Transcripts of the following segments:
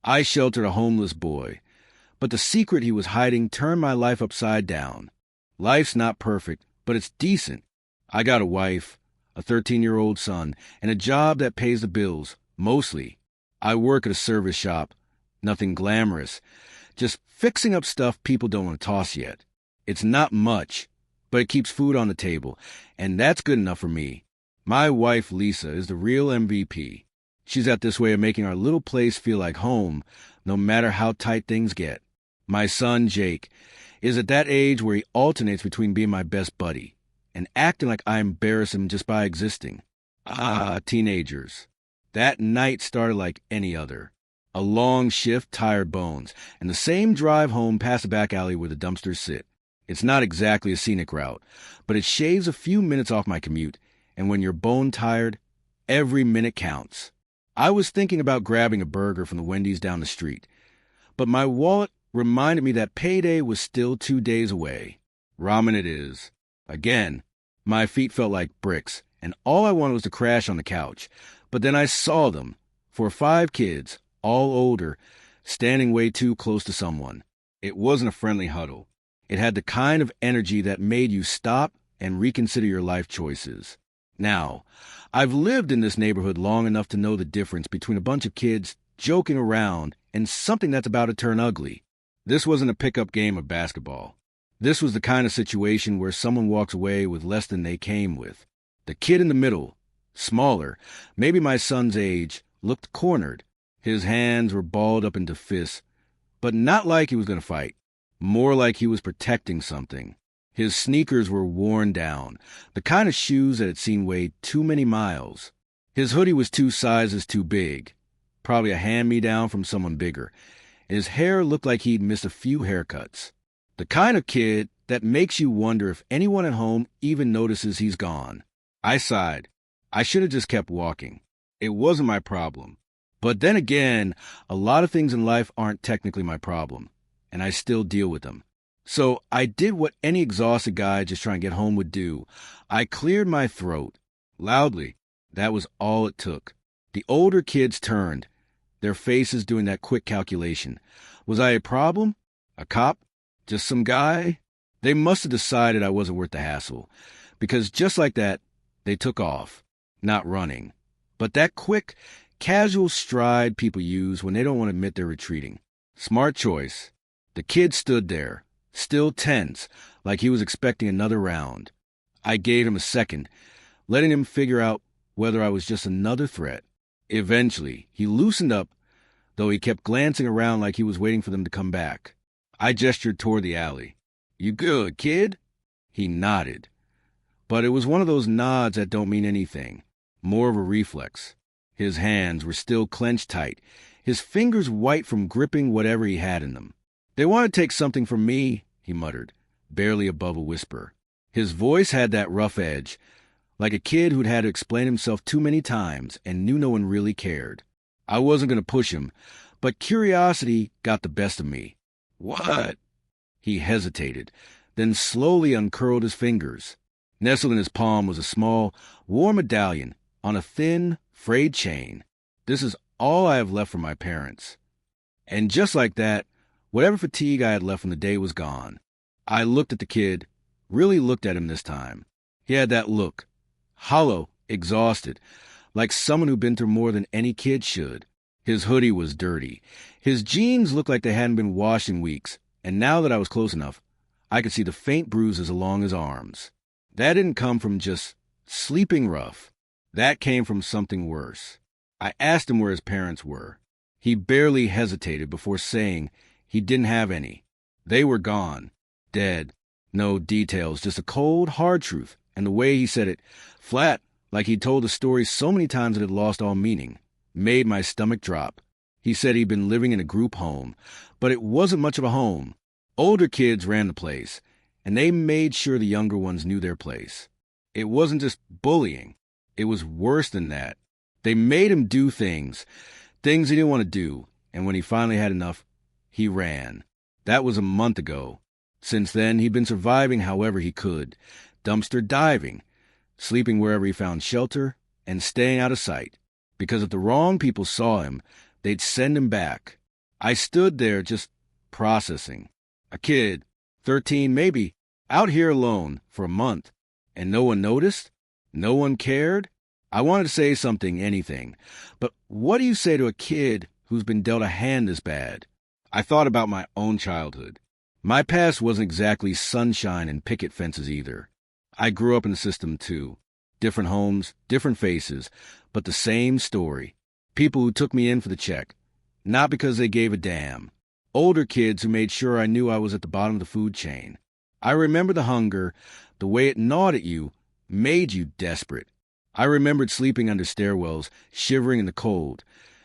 I sheltered a homeless boy, but the secret he was hiding turned my life upside down. Life's not perfect, but it's decent. I got a wife, a 13-year-old son, and a job that pays the bills, mostly. I work at a service shop. Nothing glamorous. Just fixing up stuff people don't want to toss yet. It's not much, but it keeps food on the table, and that's good enough for me. My wife, Lisa, is the real MVP. She's got this way of making our little place feel like home, no matter how tight things get. My son, Jake, is at that age where he alternates between being my best buddy and acting like I embarrass him just by existing. Teenagers. That night started like any other. A long shift, tired bones, and the same drive home past the back alley where the dumpsters sit. It's not exactly a scenic route, but it shaves a few minutes off my commute, and when you're bone tired, every minute counts. I was thinking about grabbing a burger from the Wendy's down the street, but my wallet reminded me that payday was still 2 days away. Ramen it is. Again, my feet felt like bricks, and all I wanted was to crash on the couch. But then I saw them, 4 or 5 kids, all older, standing way too close to someone. It wasn't a friendly huddle. It had the kind of energy that made you stop and reconsider your life choices. Now, I've lived in this neighborhood long enough to know the difference between a bunch of kids joking around and something that's about to turn ugly. This wasn't a pickup game of basketball. This was the kind of situation where someone walks away with less than they came with. The kid in the middle, smaller, maybe my son's age, looked cornered. His hands were balled up into fists, but not like he was going to fight. More like he was protecting something. His sneakers were worn down, the kind of shoes that had seen way too many miles. His hoodie was 2 sizes too big, probably a hand-me-down from someone bigger. His hair looked like he'd missed a few haircuts. The kind of kid that makes you wonder if anyone at home even notices he's gone. I sighed. I should have just kept walking. It wasn't my problem. But then again, a lot of things in life aren't technically my problem, and I still deal with them. So I did what any exhausted guy just trying to get home would do. I cleared my throat. Loudly. That was all it took. The older kids turned, their faces doing that quick calculation. Was I a problem? A cop? Just some guy? They must have decided I wasn't worth the hassle, because just like that, they took off. Not running, but that quick, casual stride people use when they don't want to admit they're retreating. Smart choice. The kid stood there, still tense, like he was expecting another round. I gave him a second, letting him figure out whether I was just another threat. Eventually, he loosened up, though he kept glancing around like he was waiting for them to come back. I gestured toward the alley. "You good, kid?" He nodded. But it was one of those nods that don't mean anything, more of a reflex. His hands were still clenched tight, his fingers white from gripping whatever he had in them. "They want to take something from me," he muttered, barely above a whisper. His voice had that rough edge, like a kid who'd had to explain himself too many times and knew no one really cared. I wasn't going to push him, but curiosity got the best of me. "What?" He hesitated, then slowly uncurled his fingers. Nestled in his palm was a small, warm medallion on a thin, frayed chain. "This is all I have left from my parents." And just like that, whatever fatigue I had left from the day was gone. I looked at the kid, really looked at him this time. He had that look, hollow, exhausted, like someone who'd been through more than any kid should. His hoodie was dirty. His jeans looked like they hadn't been washed in weeks, and now that I was close enough, I could see the faint bruises along his arms. That didn't come from just sleeping rough. That came from something worse. I asked him where his parents were. He barely hesitated before saying he didn't have any. They were gone. Dead. No details, just a cold, hard truth. And the way he said it, flat, like he'd told the story so many times that it lost all meaning, made my stomach drop. He said he'd been living in a group home, but it wasn't much of a home. Older kids ran the place, and they made sure the younger ones knew their place. It wasn't just bullying. It was worse than that. They made him do things he didn't want to do, and when he finally had enough, he ran. That was a month ago. Since then, he'd been surviving however he could, dumpster diving, sleeping wherever he found shelter, and staying out of sight. Because if the wrong people saw him, they'd send him back. I stood there just processing. A kid, 13 maybe, out here alone for a month, and no one noticed? No one cared? I wanted to say something, anything. But what do you say to a kid who's been dealt a hand this bad? I thought about my own childhood. My past wasn't exactly sunshine and picket fences either. I grew up in the system too. Different homes, different faces, but the same story. People who took me in for the check, not because they gave a damn. Older kids who made sure I knew I was at the bottom of the food chain. I remember the hunger, the way it gnawed at you, made you desperate. I remembered sleeping under stairwells, shivering in the cold,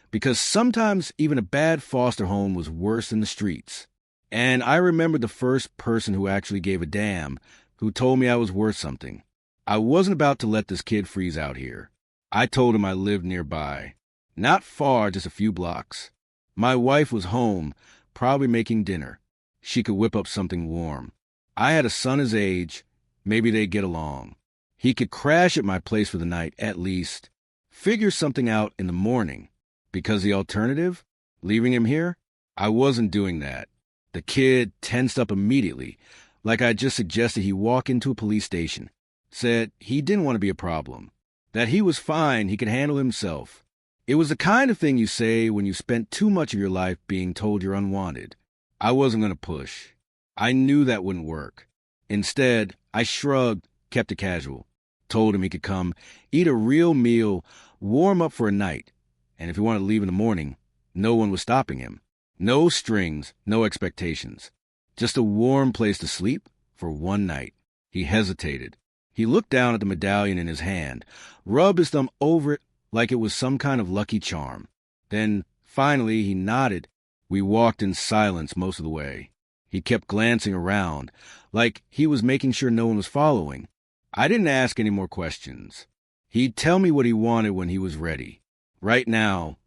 because sometimes even a bad foster home was worse than the streets. And I remembered the first person who actually gave a damn, who told me I was worth something. I wasn't about to let this kid freeze out here. I told him I lived nearby. Not far, just a few blocks. My wife was home, probably making dinner. She could whip up something warm. I had a son his age. Maybe they'd get along. He could crash at my place for the night, at least. Figure something out in the morning. Because the alternative? Leaving him here? I wasn't doing that. The kid tensed up immediately, like I just suggested he walk into a police station. Said he didn't want to be a problem. That he was fine, he could handle himself. It was the kind of thing you say when you spent too much of your life being told you're unwanted. I wasn't going to push. I knew that wouldn't work. Instead, I shrugged, kept it casual. Told him he could come, eat a real meal, warm up for a night. And if he wanted to leave in the morning, no one was stopping him. No strings, no expectations. Just a warm place to sleep for one night. He hesitated. He looked down at the medallion in his hand, rubbed his thumb over it like it was some kind of lucky charm. Then, finally, he nodded. We walked in silence most of the way. He kept glancing around, like he was making sure no one was following. I didn't ask any more questions. He'd tell me what he wanted when he was ready. Right now,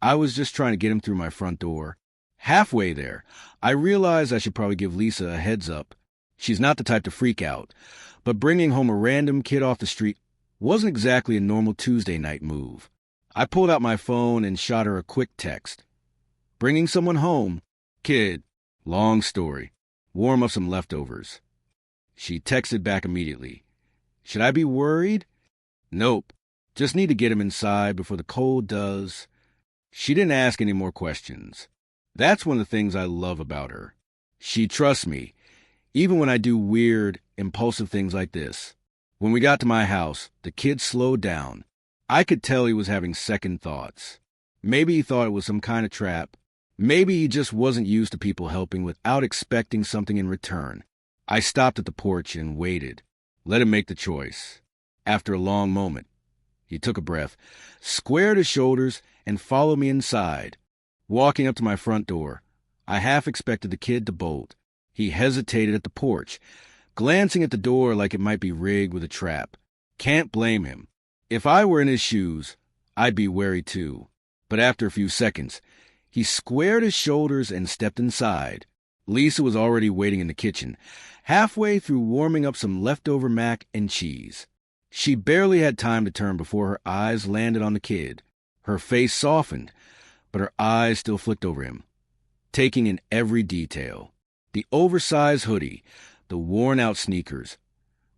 I was just trying to get him through my front door. Halfway there, I realized I should probably give Lisa a heads up. She's not the type to freak out, but bringing home a random kid off the street wasn't exactly a normal Tuesday night move. I pulled out my phone and shot her a quick text. Bringing someone home? Kid. Long story. Warm up some leftovers. She texted back immediately. Should I be worried? Nope. Just need to get him inside before the cold does. She didn't ask any more questions. That's one of the things I love about her. She trusts me, even when I do weird, impulsive things like this. When we got to my house, the kid slowed down. I could tell he was having second thoughts. Maybe he thought it was some kind of trap. Maybe he just wasn't used to people helping without expecting something in return. I stopped at the porch and waited. Let him make the choice. After a long moment, he took a breath, squared his shoulders, and followed me inside. Walking up to my front door, I half expected the kid to bolt. He hesitated at the porch, glancing at the door like it might be rigged with a trap. Can't blame him. If I were in his shoes, I'd be wary too. But after a few seconds, he squared his shoulders and stepped inside. Lisa was already waiting in the kitchen, halfway through warming up some leftover mac and cheese. She barely had time to turn before her eyes landed on the kid. Her face softened, but her eyes still flicked over him, taking in every detail. The oversized hoodie, the worn-out sneakers,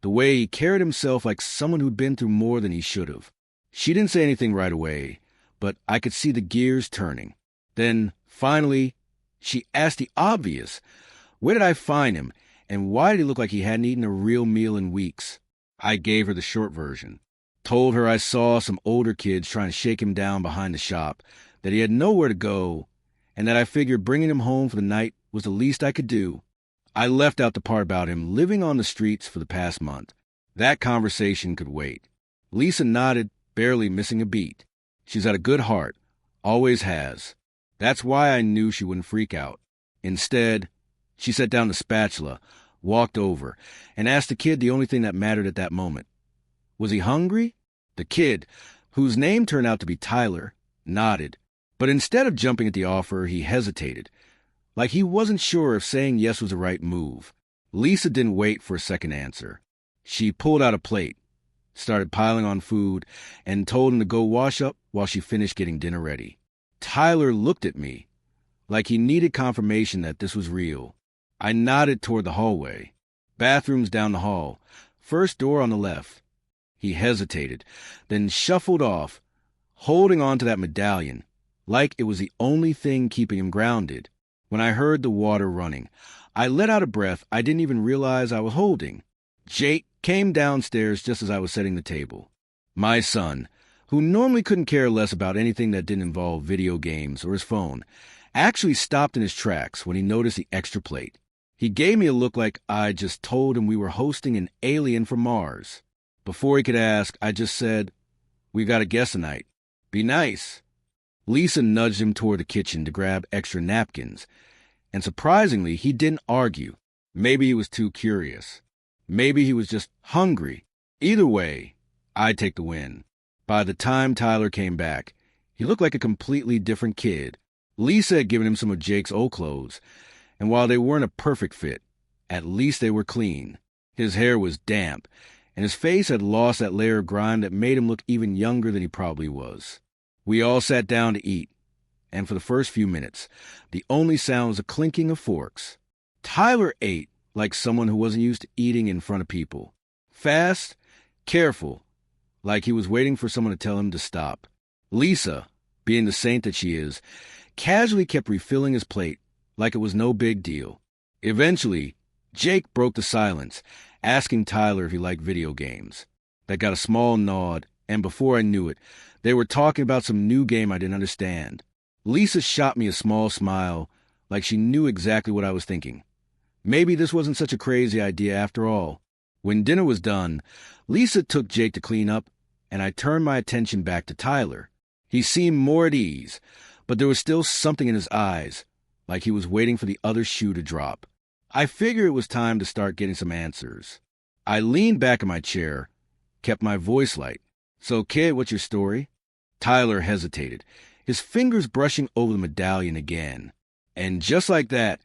the way he carried himself like someone who'd been through more than he should have. She didn't say anything right away, but I could see the gears turning. Then, finally, she asked the obvious. Where did I find him, and why did he look like he hadn't eaten a real meal in weeks? I gave her the short version. Told her I saw some older kids trying to shake him down behind the shop, that he had nowhere to go, and that I figured bringing him home for the night was the least I could do. I left out the part about him living on the streets for the past month. That conversation could wait. Lisa nodded, barely missing a beat. She's got a good heart. Always has. That's why I knew she wouldn't freak out. Instead, she set down the spatula, walked over, and asked the kid the only thing that mattered at that moment. Was he hungry? The kid, whose name turned out to be Tyler, nodded. But instead of jumping at the offer, he hesitated, like he wasn't sure if saying yes was the right move. Lisa didn't wait for a second answer. She pulled out a plate, started piling on food, and told him to go wash up while she finished getting dinner ready. Tyler looked at me, like he needed confirmation that this was real. I nodded toward the hallway. Bathrooms down the hall. First door on the left. He hesitated, then shuffled off, holding on to that medallion, like it was the only thing keeping him grounded. When I heard the water running, I let out a breath I didn't even realize I was holding. Jake came downstairs just as I was setting the table. My son, who normally couldn't care less about anything that didn't involve video games or his phone, actually stopped in his tracks when he noticed the extra plate. He gave me a look like I just told him we were hosting an alien from Mars. Before he could ask, I just said, "We've got a guest tonight. Be nice." Lisa nudged him toward the kitchen to grab extra napkins, and surprisingly, he didn't argue. Maybe he was too curious. Maybe he was just hungry. Either way, I'd take the win. By the time Tyler came back, he looked like a completely different kid. Lisa had given him some of Jake's old clothes, and while they weren't a perfect fit, at least they were clean. His hair was damp, and his face had lost that layer of grime that made him look even younger than he probably was. We all sat down to eat, and for the first few minutes, the only sound was a clinking of forks. Tyler ate like someone who wasn't used to eating in front of people. Fast, careful, like he was waiting for someone to tell him to stop. Lisa, being the saint that she is, casually kept refilling his plate like it was no big deal. Eventually, Jake broke the silence, asking Tyler if he liked video games. That got a small nod, and before I knew it, they were talking about some new game I didn't understand. Lisa shot me a small smile, like she knew exactly what I was thinking. Maybe this wasn't such a crazy idea after all. When dinner was done, Lisa took Jake to clean up, and I turned my attention back to Tyler. He seemed more at ease, but there was still something in his eyes, like he was waiting for the other shoe to drop. I figured it was time to start getting some answers. I leaned back in my chair, kept my voice light. "So, kid, what's your story?" Tyler hesitated, his fingers brushing over the medallion again. And just like that,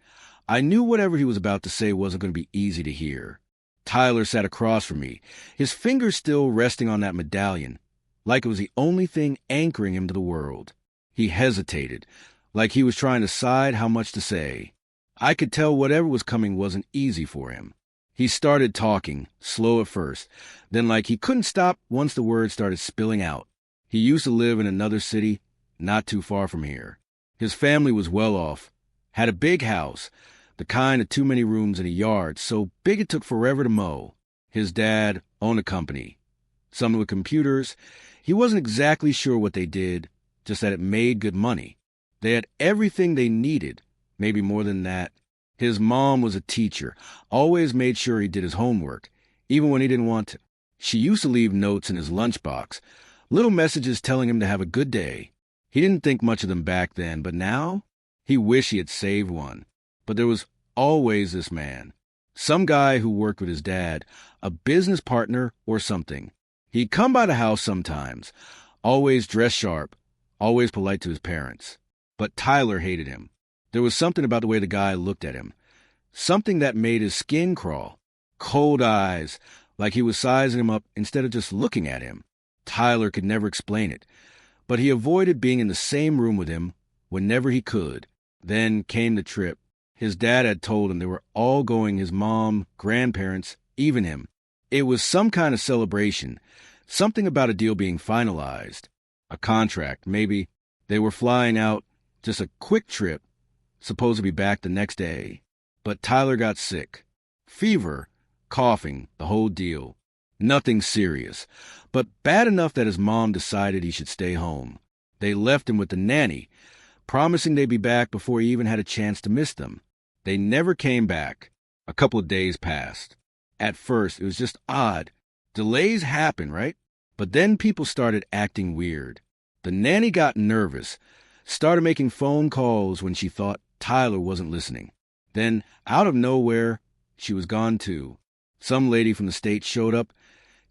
I knew whatever he was about to say wasn't going to be easy to hear. Tyler sat across from me, his fingers still resting on that medallion, like it was the only thing anchoring him to the world. He hesitated, like he was trying to decide how much to say. I could tell whatever was coming wasn't easy for him. He started talking, slow at first, then like he couldn't stop once the words started spilling out. He used to live in another city, not too far from here. His family was well off, had a big house, the kind of too many rooms in a yard, so big it took forever to mow. His dad owned a company. Some with computers. He wasn't exactly sure what they did, just that it made good money. They had everything they needed, maybe more than that. His mom was a teacher, always made sure he did his homework, even when he didn't want to. She used to leave notes in his lunchbox, little messages telling him to have a good day. He didn't think much of them back then, but now he wished he had saved one. But there was always this man, some guy who worked with his dad, a business partner or something. He'd come by the house sometimes, always dressed sharp, always polite to his parents. But Tyler hated him. There was something about the way the guy looked at him, something that made his skin crawl. Cold eyes, like he was sizing him up instead of just looking at him. Tyler could never explain it, but he avoided being in the same room with him whenever he could. Then came the trip. His dad had told him they were all going, his mom, grandparents, even him. It was some kind of celebration, something about a deal being finalized. A contract, maybe. They were flying out, just a quick trip, supposed to be back the next day. But Tyler got sick. Fever, coughing, the whole deal. Nothing serious, but bad enough that his mom decided he should stay home. They left him with the nanny, promising they'd be back before he even had a chance to miss them. They never came back. A couple of days passed. At first, it was just odd. Delays happen, right? But then people started acting weird. The nanny got nervous, started making phone calls when she thought Tyler wasn't listening. Then, out of nowhere, she was gone too. Some lady from the state showed up,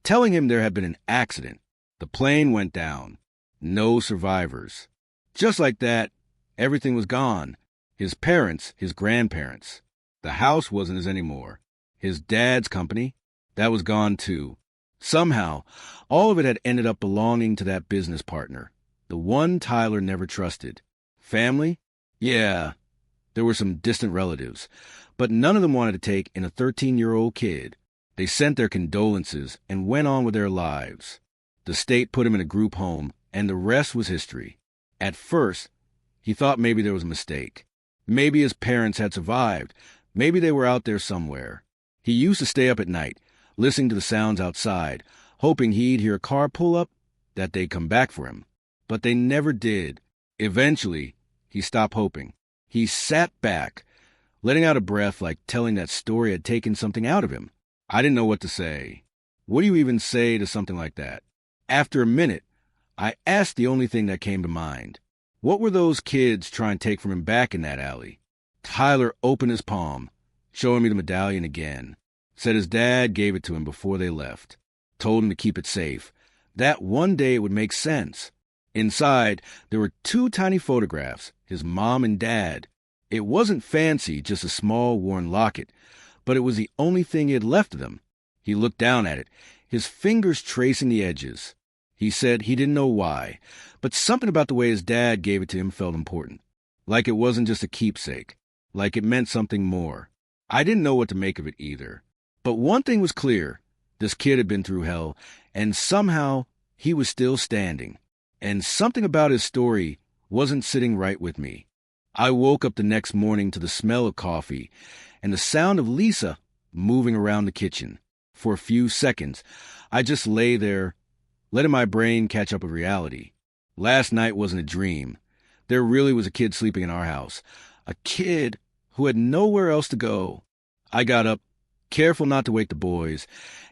telling him there had been an accident. The plane went down. No survivors. Just like that, everything was gone. His parents, his grandparents. The house wasn't his anymore. His dad's company, that was gone too. Somehow, all of it had ended up belonging to that business partner, the one Tyler never trusted. Family? Yeah, there were some distant relatives, but none of them wanted to take in a 13-year-old kid. They sent their condolences and went on with their lives. The state put him in a group home, and the rest was history. At first, he thought maybe there was a mistake. Maybe his parents had survived. Maybe they were out there somewhere. He used to stay up at night, listening to the sounds outside, hoping he'd hear a car pull up, that they'd come back for him. But they never did. Eventually, he stopped hoping. He sat back, letting out a breath like telling that story had taken something out of him. I didn't know what to say. What do you even say to something like that? After a minute, I asked the only thing that came to mind. What were those kids trying to take from him back in that alley? Tyler opened his palm, showing me the medallion again. Said his dad gave it to him before they left. Told him to keep it safe. That one day it would make sense. Inside, there were 2 tiny photographs, his mom and dad. It wasn't fancy, just a small, worn locket, but it was the only thing he had left of them. He looked down at it, his fingers tracing the edges. He said he didn't know why, but something about the way his dad gave it to him felt important. Like it wasn't just a keepsake. Like it meant something more. I didn't know what to make of it either. But one thing was clear. This kid had been through hell, and somehow he was still standing. And something about his story wasn't sitting right with me. I woke up the next morning to the smell of coffee and the sound of Lisa moving around the kitchen. For a few seconds, I just lay there, letting my brain catch up with reality. Last night wasn't a dream. There really was a kid sleeping in our house. A kid who had nowhere else to go. I got up, careful not to wake the boys,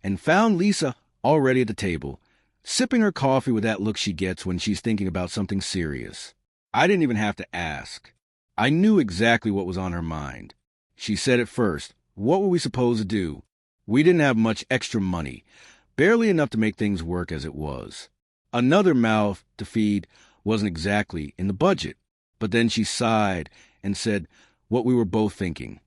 and found Lisa already at the table, sipping her coffee with that look she gets when she's thinking about something serious. I didn't even have to ask. I knew exactly what was on her mind. She said it first. What were we supposed to do? We didn't have much extra money, barely enough to make things work as it was. Another mouth to feed wasn't exactly in the budget. But then she sighed and said what we were both thinking.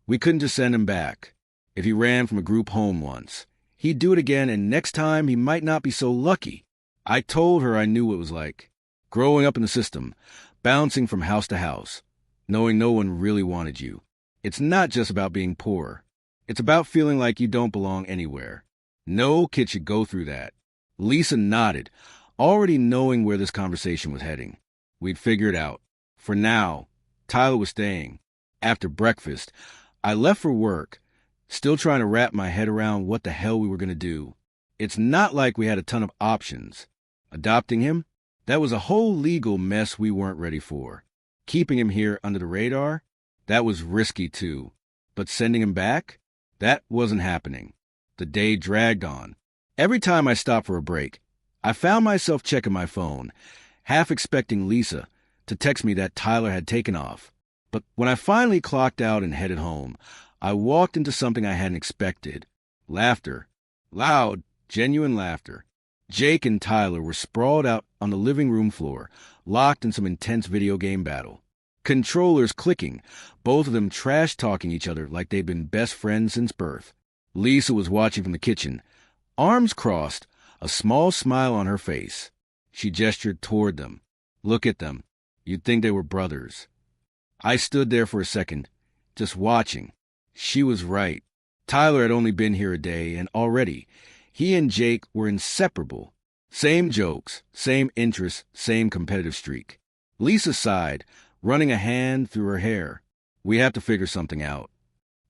We couldn't just send him back. If he ran from a group home once, he'd do it again, and next time he might not be so lucky. I told her I knew what it was like. Growing up in the system, bouncing from house to house, knowing no one really wanted you. It's not just about being poor. It's about feeling like you don't belong anywhere. No kid should go through that. Lisa nodded, already knowing where this conversation was heading. We'd figure it out. For now, Tyler was staying. After breakfast, I left for work, still trying to wrap my head around what the hell we were going to do. It's not like we had a ton of options. Adopting him? That was a whole legal mess we weren't ready for. Keeping him here under the radar? That was risky too. But sending him back? That wasn't happening. The day dragged on. Every time I stopped for a break, I found myself checking my phone, half expecting Lisa to text me that Tyler had taken off. But when I finally clocked out and headed home, I walked into something I hadn't expected. Laughter. Loud, genuine laughter. Jake and Tyler were sprawled out on the living room floor, locked in some intense video game battle. Controllers clicking, both of them trash-talking each other like they'd been best friends since birth. Lisa was watching from the kitchen, arms crossed, a small smile on her face. She gestured toward them. Look at them. You'd think they were brothers. I stood there for a second, just watching. She was right. Tyler had only been here a day, and already, he and Jake were inseparable. Same jokes, same interests, same competitive streak. Lisa sighed, running a hand through her hair. We have to figure something out.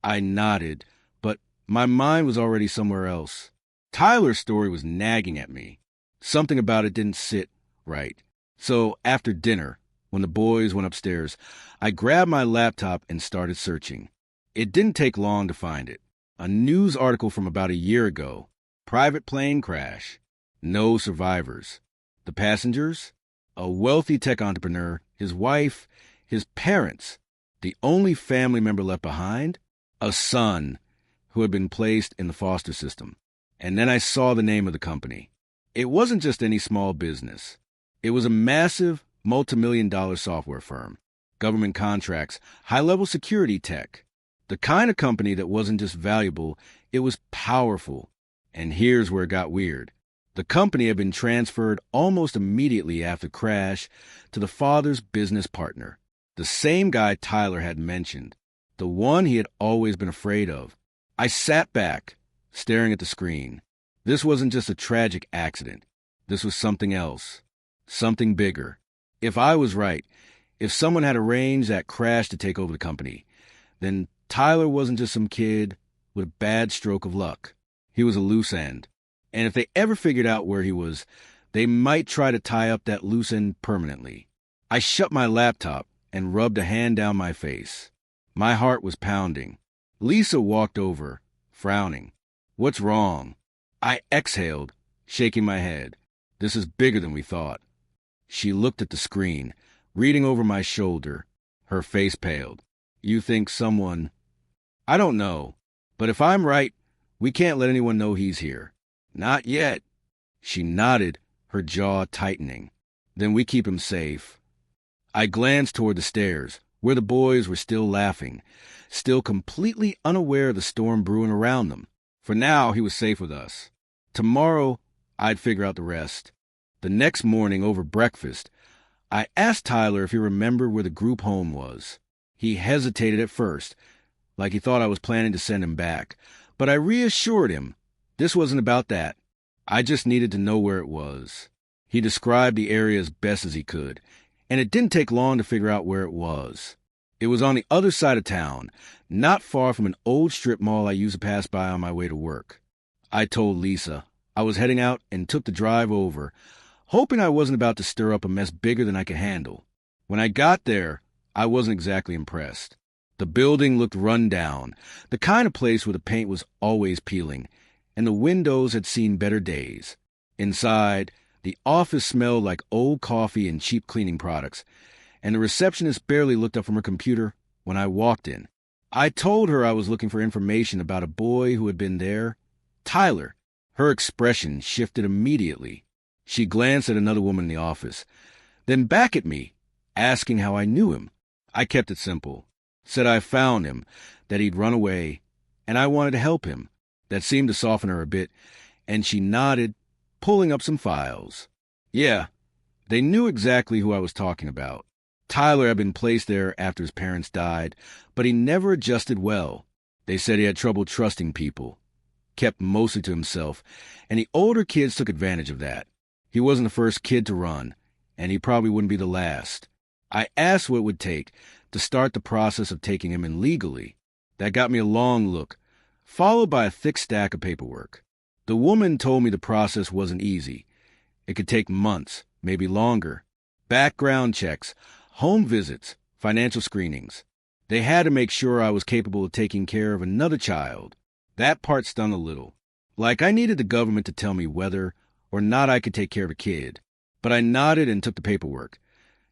I nodded, but my mind was already somewhere else. Tyler's story was nagging at me. Something about it didn't sit right. So after dinner, when the boys went upstairs, I grabbed my laptop and started searching. It didn't take long to find it. A news article from about a year ago. Private plane crash. No survivors. The passengers? A wealthy tech entrepreneur, his wife, his parents. The only family member left behind? A son who had been placed in the foster system. And then I saw the name of the company. It wasn't just any small business. It was a massive, multi-million-dollar software firm. Government contracts, high-level security tech. The kind of company that wasn't just valuable, it was powerful. And here's where it got weird. The company had been transferred almost immediately after crash to the father's business partner. The same guy Tyler had mentioned. The one he had always been afraid of. I sat back, staring at the screen. This wasn't just a tragic accident. This was something else. Something bigger. If I was right, if someone had arranged that crash to take over the company, then Tyler wasn't just some kid with a bad stroke of luck. He was a loose end. And if they ever figured out where he was, they might try to tie up that loose end permanently. I shut my laptop and rubbed a hand down my face. My heart was pounding. Lisa walked over, frowning. "What's wrong?" I exhaled, shaking my head. "This is bigger than we thought." She looked at the screen, reading over my shoulder. Her face paled. "You think someone—" "I don't know. But if I'm right, we can't let anyone know he's here." "Not yet." She nodded, her jaw tightening. "Then we keep him safe." I glanced toward the stairs, where the boys were still laughing, still completely unaware of the storm brewing around them. For now, he was safe with us. Tomorrow, I'd figure out the rest. The next morning, over breakfast, I asked Tyler if he remembered where the group home was. He hesitated at first, like he thought I was planning to send him back. But I reassured him this wasn't about that. I just needed to know where it was. He described the area as best as he could, and it didn't take long to figure out where it was. It was on the other side of town, not far from an old strip mall I used to pass by on my way to work. I told Lisa I was heading out and took the drive over, hoping I wasn't about to stir up a mess bigger than I could handle. When I got there, I wasn't exactly impressed. The building looked run down, the kind of place where the paint was always peeling, and the windows had seen better days. Inside, the office smelled like old coffee and cheap cleaning products, and the receptionist barely looked up from her computer when I walked in. I told her I was looking for information about a boy who had been there. Tyler. Her expression shifted immediately. She glanced at another woman in the office, then back at me, asking how I knew him. I kept it simple. Said I found him, that he'd run away, and I wanted to help him. That seemed to soften her a bit, and she nodded, pulling up some files. Yeah, they knew exactly who I was talking about. Tyler had been placed there after his parents died, but he never adjusted well. They said he had trouble trusting people, kept mostly to himself, and the older kids took advantage of that. He wasn't the first kid to run, and he probably wouldn't be the last. I asked what it would take to start the process of taking him in legally. That got me a long look, followed by a thick stack of paperwork. The woman told me the process wasn't easy. It could take months, maybe longer. Background checks, home visits, financial screenings. They had to make sure I was capable of taking care of another child. That part stung a little. Like I needed the government to tell me whether or not I could take care of a kid. But I nodded and took the paperwork,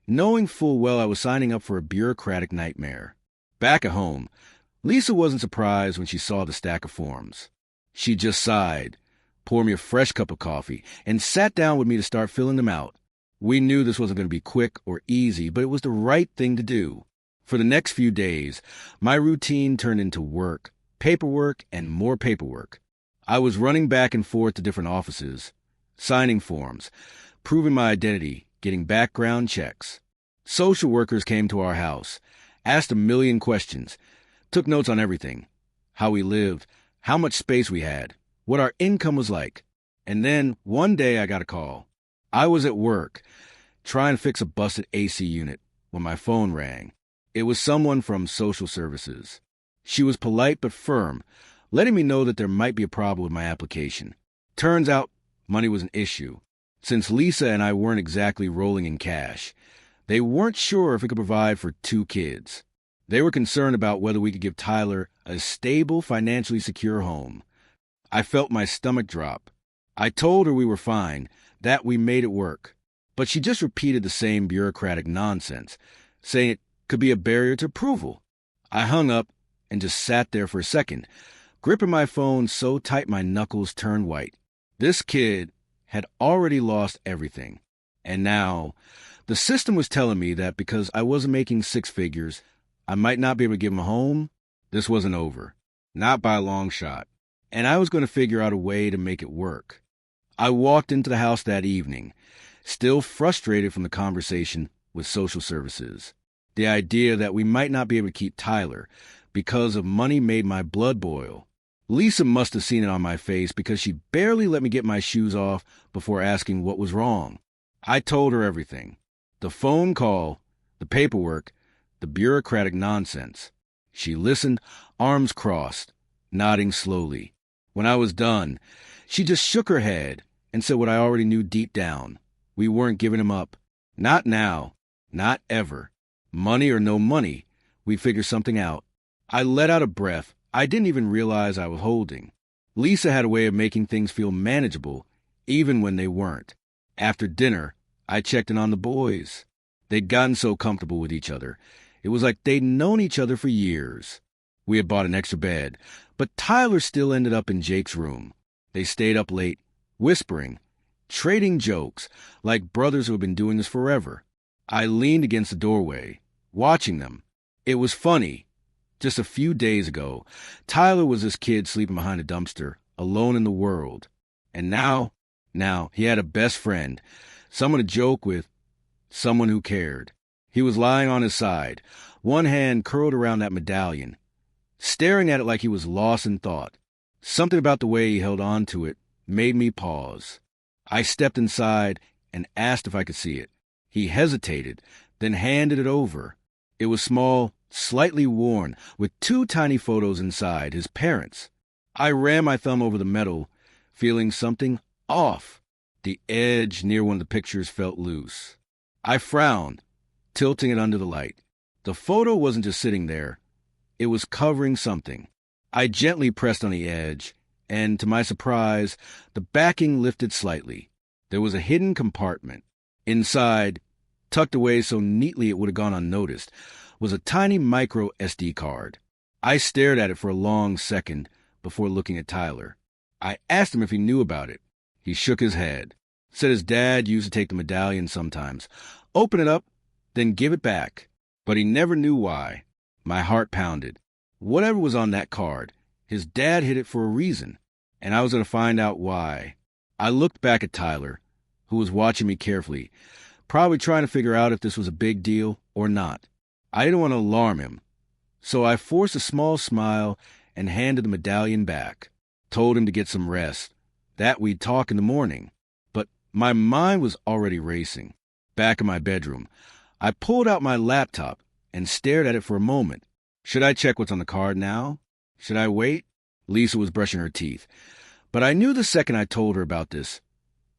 knowing full well I was signing up for a bureaucratic nightmare. Back at home, Lisa wasn't surprised when she saw the stack of forms. She just sighed, poured me a fresh cup of coffee, and sat down with me to start filling them out. We knew this wasn't going to be quick or easy, but it was the right thing to do. For the next few days, my routine turned into work, paperwork, and more paperwork. I was running back and forth to different offices, signing forms, proving my identity, getting background checks. Social workers came to our house, asked a million questions, took notes on everything, how we lived, how much space we had, what our income was like. And then one day I got a call. I was at work, trying to fix a busted AC unit, when my phone rang. It was someone from social services. She was polite but firm, letting me know that there might be a problem with my application. Turns out money was an issue. Since Lisa and I weren't exactly rolling in cash, they weren't sure if we could provide for 2 kids. They were concerned about whether we could give Tyler a stable, financially secure home. I felt my stomach drop. I told her we were fine, that we made it work. But she just repeated the same bureaucratic nonsense, saying it could be a barrier to approval. I hung up and just sat there for a second, gripping my phone so tight my knuckles turned white. This kid had already lost everything. And now, the system was telling me that because I wasn't making 6 figures, I might not be able to give him a home. This wasn't over. Not by a long shot. And I was going to figure out a way to make it work. I walked into the house that evening, still frustrated from the conversation with social services. The idea that we might not be able to keep Tyler because of money made my blood boil. Lisa must have seen it on my face because she barely let me get my shoes off before asking what was wrong. I told her everything. The phone call, the paperwork, the bureaucratic nonsense. She listened, arms crossed, nodding slowly. When I was done, she just shook her head and said what I already knew deep down. We weren't giving him up. Not now. Not ever. Money or no money, we'd figure something out. I let out a breath I didn't even realize I was holding. Lisa had a way of making things feel manageable, even when they weren't. After dinner, I checked in on the boys. They'd gotten so comfortable with each other. It was like they'd known each other for years. We had bought an extra bed, but Tyler still ended up in Jake's room. They stayed up late, whispering, trading jokes, like brothers who had been doing this forever. I leaned against the doorway, watching them. It was funny. Just a few days ago, Tyler was this kid sleeping behind a dumpster, alone in the world. And now he had a best friend, someone to joke with, someone who cared. He was lying on his side, one hand curled around that medallion, staring at it like he was lost in thought. Something about the way he held on to it made me pause. I stepped inside and asked if I could see it. He hesitated, then handed it over. It was small, slightly worn, with 2 tiny photos inside, his parents. I ran my thumb over the metal, feeling something off. The edge near one of the pictures felt loose. I frowned, tilting it under the light. The photo wasn't just sitting there. It was covering something. I gently pressed on the edge, and to my surprise, the backing lifted slightly. There was a hidden compartment. Inside, tucked away so neatly it would have gone unnoticed, was a tiny micro SD card. I stared at it for a long second before looking at Tyler. I asked him if he knew about it. He shook his head, said his dad used to take the medallion sometimes, open it up, then give it back. But he never knew why. My heart pounded. Whatever was on that card, his dad hid it for a reason, and I was going to find out why. I looked back at Tyler, who was watching me carefully, probably trying to figure out if this was a big deal or not. I didn't want to alarm him, so I forced a small smile and handed the medallion back. Told him to get some rest, that we'd talk in the morning. But my mind was already racing. Back in my bedroom, I pulled out my laptop and stared at it for a moment. Should I check what's on the card now? Should I wait? Lisa was brushing her teeth. But I knew the second I told her about this,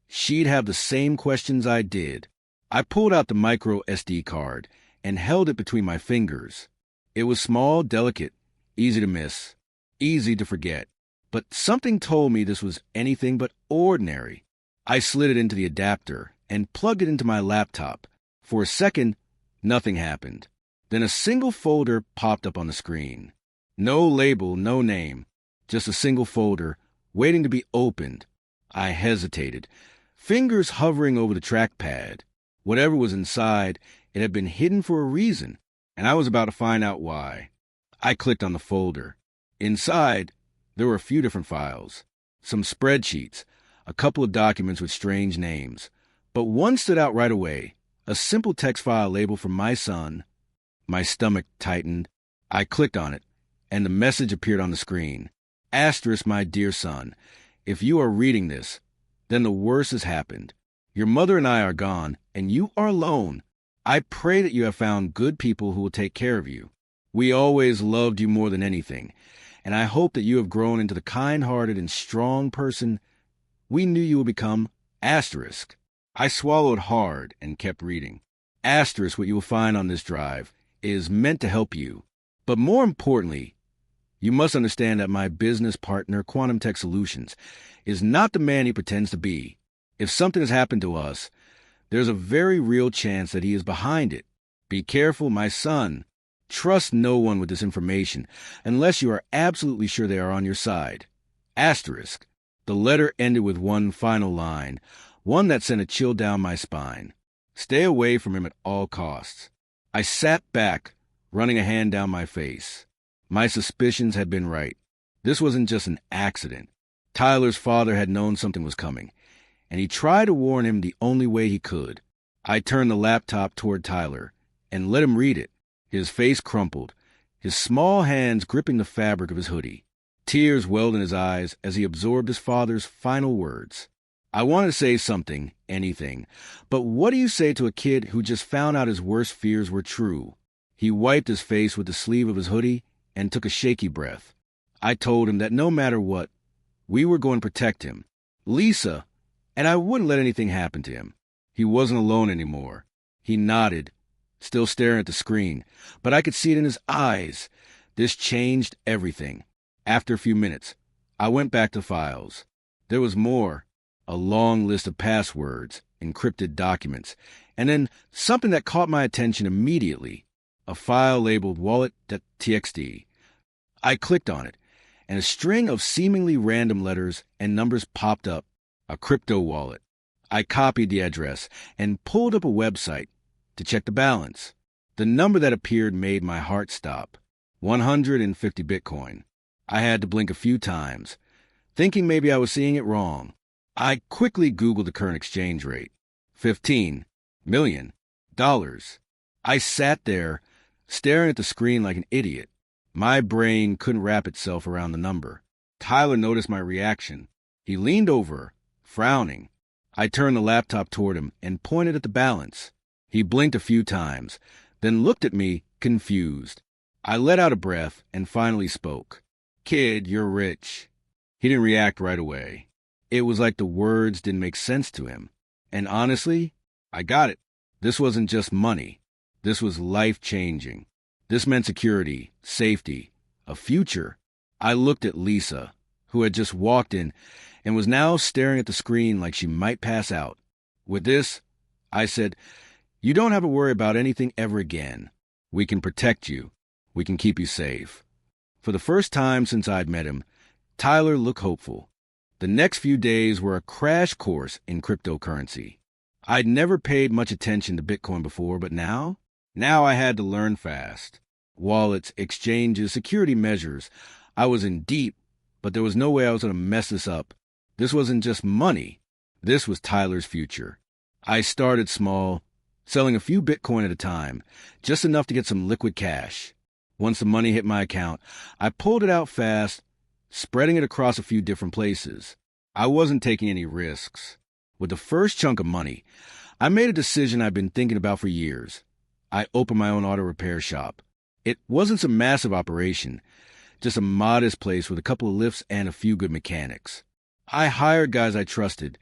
she'd have the same questions I did. I pulled out the micro SD card and held it between my fingers. It was small, delicate, easy to miss, easy to forget. But something told me this was anything but ordinary. I slid it into the adapter and plugged it into my laptop. For a second, nothing happened. Then a single folder popped up on the screen. No label, no name, just a single folder waiting to be opened. I hesitated, fingers hovering over the trackpad. Whatever was inside, it had been hidden for a reason, and I was about to find out why. I clicked on the folder. Inside, there were a few different files, some spreadsheets, a couple of documents with strange names. But one stood out right away, a simple text file labeled for my son. My stomach tightened. I clicked on it, and the message appeared on the screen. Asterisk, my dear son, if you are reading this, then the worst has happened. Your mother and I are gone, and you are alone. I pray that you have found good people who will take care of you. We always loved you more than anything, and I hope that you have grown into the kind-hearted and strong person we knew you would become. Asterisk. I swallowed hard and kept reading. Asterisk, what you will find on this drive is meant to help you. But more importantly, you must understand that my business partner, Quantum Tech Solutions, is not the man he pretends to be. If something has happened to us, there's a very real chance that he is behind it. Be careful, my son. Trust no one with this information unless you are absolutely sure they are on your side. Asterisk. The letter ended with one final line, one that sent a chill down my spine. Stay away from him at all costs. I sat back, running a hand down my face. My suspicions had been right. This wasn't just an accident. Tyler's father had known something was coming, and he tried to warn him the only way he could. I turned the laptop toward Tyler and let him read it. His face crumpled, his small hands gripping the fabric of his hoodie. Tears welled in his eyes as he absorbed his father's final words. I wanted to say something, anything, but what do you say to a kid who just found out his worst fears were true? He wiped his face with the sleeve of his hoodie and took a shaky breath. I told him that no matter what, we were going to protect him. Lisa, and I wouldn't let anything happen to him. He wasn't alone anymore. He nodded, still staring at the screen, but I could see it in his eyes. This changed everything. After a few minutes, I went back to files. There was more, a long list of passwords, encrypted documents, and then something that caught my attention immediately, a file labeled wallet.txt. I clicked on it, and a string of seemingly random letters and numbers popped up, a crypto wallet. I copied the address and pulled up a website to check the balance. The number that appeared made my heart stop. 150 Bitcoin. I had to blink a few times, thinking maybe I was seeing it wrong. I quickly Googled the current exchange rate. $15 million. I sat there, staring at the screen like an idiot. My brain couldn't wrap itself around the number. Tyler noticed my reaction. He leaned over, frowning. I turned the laptop toward him and pointed at the balance. He blinked a few times, then looked at me, confused. I let out a breath and finally spoke. Kid, you're rich. He didn't react right away. It was like the words didn't make sense to him. And honestly, I got it. This wasn't just money. This was life-changing. This meant security, safety, a future. I looked at Lisa, who had just walked in and was now staring at the screen like she might pass out. With this, I said, you don't have to worry about anything ever again. We can protect you. We can keep you safe. For the first time since I'd met him, Tyler looked hopeful. The next few days were a crash course in cryptocurrency. I'd never paid much attention to Bitcoin before, but now I had to learn fast. Wallets, exchanges, security measures. I was in deep, but there was no way I was going to mess this up. This wasn't just money. This was Tyler's future. I started small, selling a few Bitcoin at a time, just enough to get some liquid cash. Once the money hit my account, I pulled it out fast, spreading it across a few different places. I wasn't taking any risks. With the first chunk of money, I made a decision I'd been thinking about for years. I opened my own auto repair shop. It wasn't some massive operation, just a modest place with a couple of lifts and a few good mechanics. I hired guys I trusted,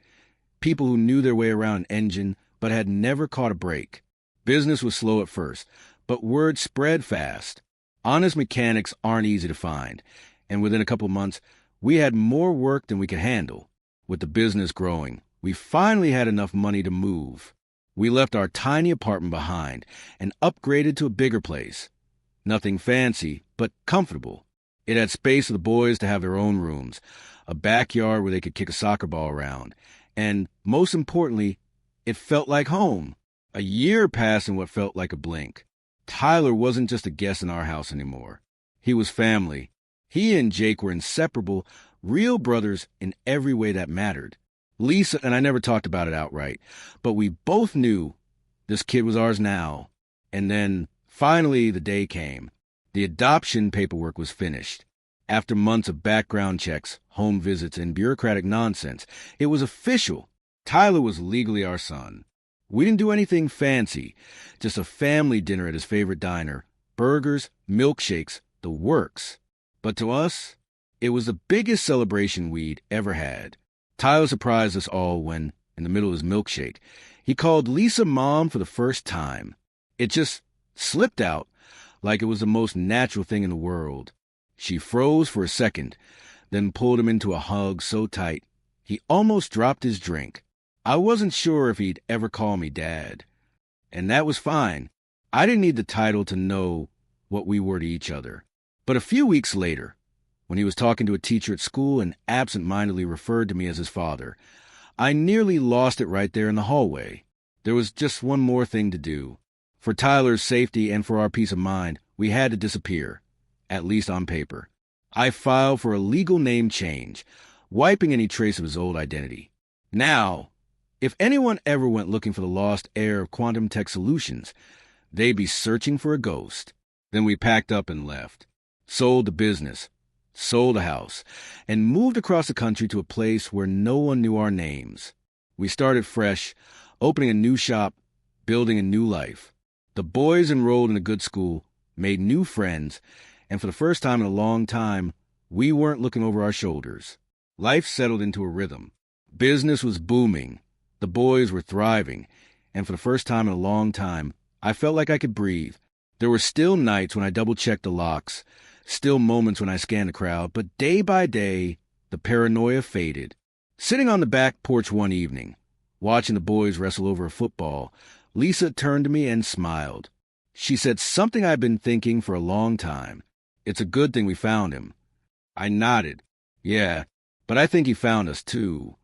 people who knew their way around an engine but had never caught a break. Business was slow at first, but word spread fast. Honest mechanics aren't easy to find, and within a couple of months, we had more work than we could handle. With the business growing, we finally had enough money to move. We left our tiny apartment behind and upgraded to a bigger place. Nothing fancy, but comfortable. It had space for the boys to have their own rooms, a backyard where they could kick a soccer ball around, and, most importantly, it felt like home. A year passed in what felt like a blink. Tyler wasn't just a guest in our house anymore. He was family. He and Jake were inseparable, real brothers in every way that mattered. Lisa and I never talked about it outright, but we both knew this kid was ours now. And then, finally, the day came. The adoption paperwork was finished. After months of background checks, home visits, and bureaucratic nonsense, it was official. Tyler was legally our son. We didn't do anything fancy, just a family dinner at his favorite diner, burgers, milkshakes, the works. But to us, it was the biggest celebration we'd ever had. Tyler surprised us all when, in the middle of his milkshake, he called Lisa Mom for the first time. It just slipped out like it was the most natural thing in the world. She froze for a second, then pulled him into a hug so tight he almost dropped his drink. I wasn't sure if he'd ever call me Dad. And that was fine. I didn't need the title to know what we were to each other. But a few weeks later, when he was talking to a teacher at school and absent-mindedly referred to me as his father, I nearly lost it right there in the hallway. There was just one more thing to do. For Tyler's safety and for our peace of mind, we had to disappear, at least on paper. I filed for a legal name change, wiping any trace of his old identity. Now, if anyone ever went looking for the lost heir of quantum tech solutions, they'd be searching for a ghost. Then we packed up and left. Sold the business, sold a house, and moved across the country to a place where no one knew our names. We started fresh, opening a new shop, building a new life. The boys enrolled in a good school, made new friends, and for the first time in a long time, we weren't looking over our shoulders. Life settled into a rhythm. Business was booming. The boys were thriving. And for the first time in a long time, I felt like I could breathe. There were still nights when I double-checked the locks, still moments when I scanned the crowd, but day by day, the paranoia faded. Sitting on the back porch one evening, watching the boys wrestle over a football, Lisa turned to me and smiled. She said something I'd been thinking for a long time. "It's a good thing we found him." I nodded. "Yeah, but I think he found us too."